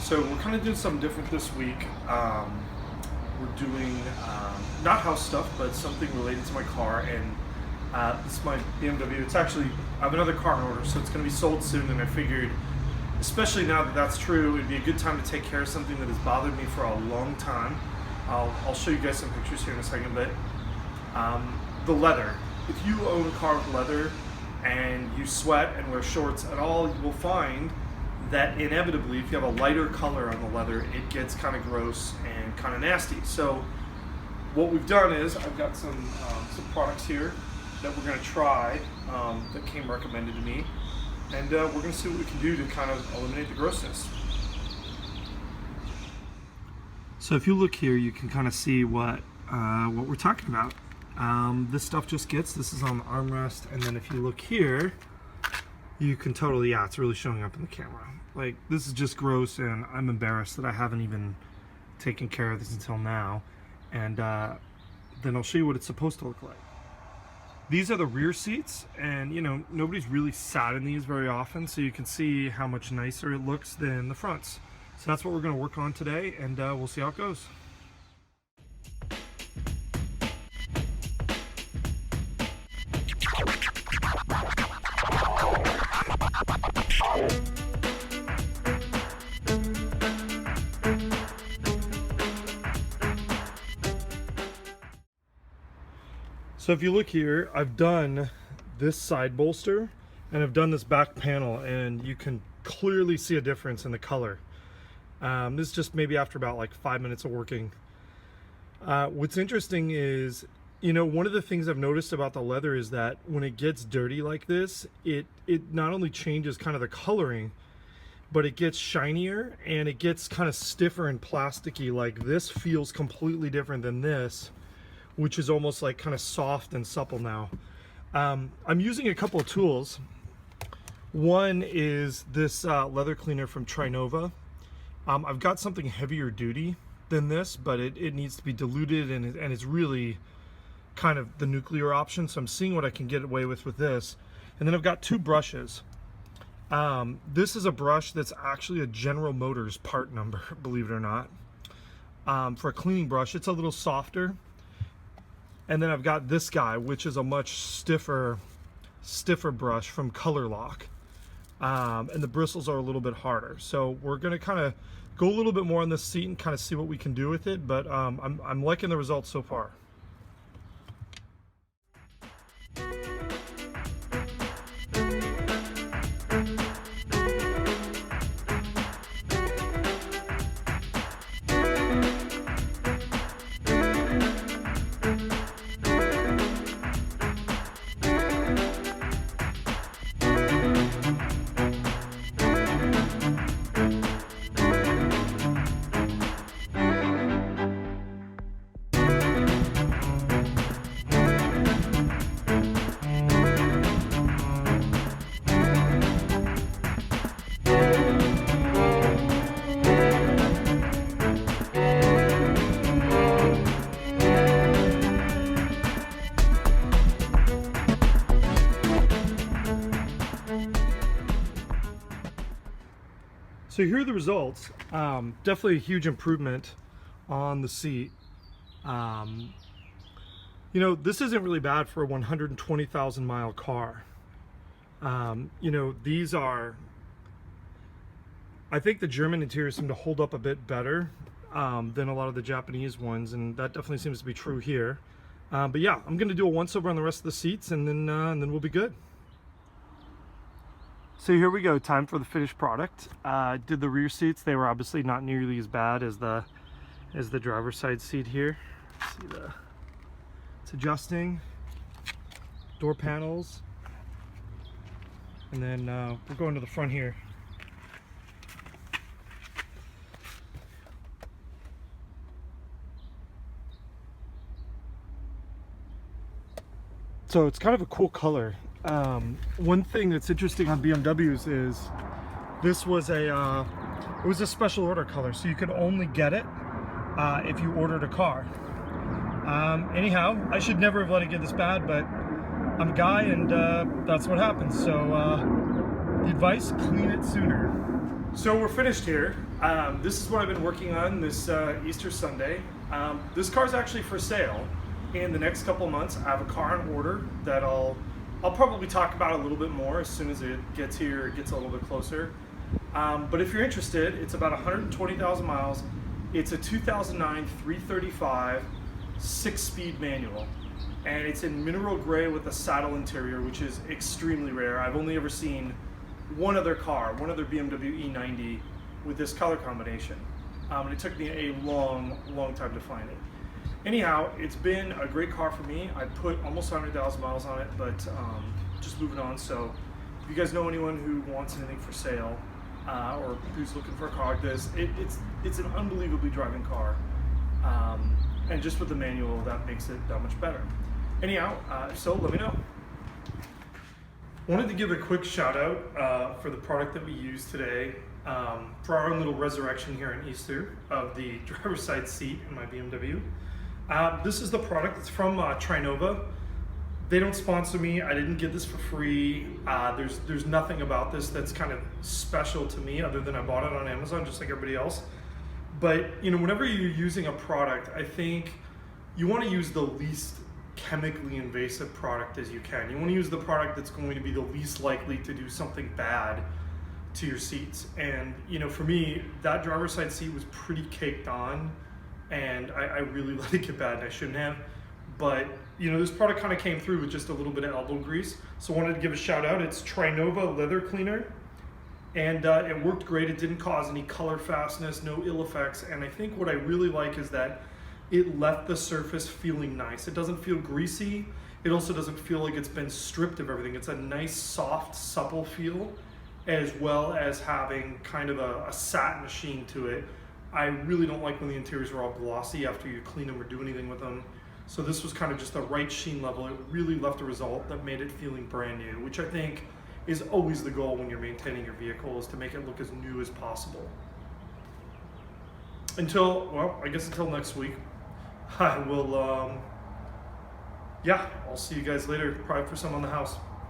So we're kind of doing something different this week. We're doing not house stuff, but something related to my car. And this is my BMW. It's actually, I have another car in order, so it's going to be sold soon. And I figured, especially now that that's true, it'd be a good time to take care of something that has bothered me for a long time. I'll show you guys some pictures here in a second, but the leather. If you own a car with leather and you sweat and wear shorts at all, you will find that inevitably, if you have a lighter color on the leather, it gets kind of gross and kind of nasty. So what we've done is I've got some products here that we're going to try that came recommended to me, and we're going to see what we can do to kind of eliminate the grossness. So if you look here, you can kind of see what we're talking about. This stuff just gets, this is on the armrest, and then if you look here, you can totally, yeah, it's really showing up in the camera. Like, this is just gross, and I'm embarrassed that I haven't even taken care of this until now. And then I'll show you what it's supposed to look like. These are the rear seats, and you know, nobody's really sat in these very often, so you can see how much nicer it looks than the fronts. So that's what we're going to work on today, and we'll see how it goes. So if you look here, I've done this side bolster and I've done this back panel, and you can clearly see a difference in the color. This is just maybe after about like 5 minutes of working. What's interesting is, you know, one of the things I've noticed about the leather is that when it gets dirty like this, it not only changes kind of the coloring, but it gets shinier and it gets kind of stiffer and plasticky. Like, this feels completely different than this, which is almost like kind of soft and supple now. I'm using a couple of tools. One is this leather cleaner from Trinova. I've got something heavier duty than this, but it needs to be diluted, and it's really kind of the nuclear option, so I'm seeing what I can get away with this. And then I've got two brushes. This is a brush that's actually a General Motors part number, believe it or not. For a cleaning brush, it's a little softer. And then I've got this guy, which is a much stiffer brush from Color Lock. And the bristles are a little bit harder. So we're gonna kind of go a little bit more on this seat and kind of see what we can do with it, but I'm liking the results so far. So here are the results. Definitely a huge improvement on the seat. You know, this isn't really bad for a 120,000 mile car. You know, these are, I think the German interiors seem to hold up a bit better than a lot of the Japanese ones, and that definitely seems to be true here. But yeah, I'm gonna do a once over on the rest of the seats, and then we'll be good. So here we go, time for the finished product. Did the rear seats. They were obviously not nearly as bad as the driver's side seat here. See it's adjusting, door panels, and then we're going to the front here. So it's kind of a cool color. One thing that's interesting on BMWs is this was it was a special order color, so you could only get it if you ordered a car. Anyhow, I should never have let it get this bad, but I'm a guy, and that's what happens. So the advice: clean it sooner. So we're finished here. This is what I've been working on this Easter Sunday. This car is actually for sale. In the next couple months, I have a car on order that I'll probably talk about a little bit more as soon as it gets here, it gets a little bit closer. But if you're interested, it's about 120,000 miles. It's a 2009 335 6-speed manual, and it's in mineral gray with a saddle interior, which is extremely rare. I've only ever seen one other BMW E90 with this color combination. And it took me a long time to find it. Anyhow, it's been a great car for me. I put almost 100,000 miles on it, but just moving on. So if you guys know anyone who wants anything for sale or who's looking for a car like this, it's an unbelievably driving car. And just with the manual, that makes it that much better. Anyhow, so let me know. Wanted to give a quick shout out for the product that we used today for our own little resurrection here in Easter of the driver's side seat in my BMW. This is the product. It's from Trinova. They don't sponsor me. I didn't get this for free. There's nothing about this that's kind of special to me other than I bought it on Amazon just like everybody else. But you know, whenever you're using a product, I think you want to use the least chemically invasive product as you can. You want to use the product that's going to be the least likely to do something bad to your seats. And you know, for me, that driver's side seat was pretty caked on, and I really let it get bad, and I shouldn't have. But you know, this product kind of came through with just a little bit of elbow grease. So I wanted to give a shout out. It's Trinova leather cleaner, and it worked great. It didn't cause any color fastness, no ill effects. And I think what I really like is that it left the surface feeling nice. It doesn't feel greasy. It also doesn't feel like it's been stripped of everything. It's a nice, soft, supple feel, as well as having kind of a satin sheen to it. I really don't like when the interiors are all glossy after you clean them or do anything with them. So this was kind of just the right sheen level. It really left a result that made it feeling brand new, which I think is always the goal when you're maintaining your vehicle, is to make it look as new as possible. Until next week. I will, I'll see you guys later, probably for some on the house.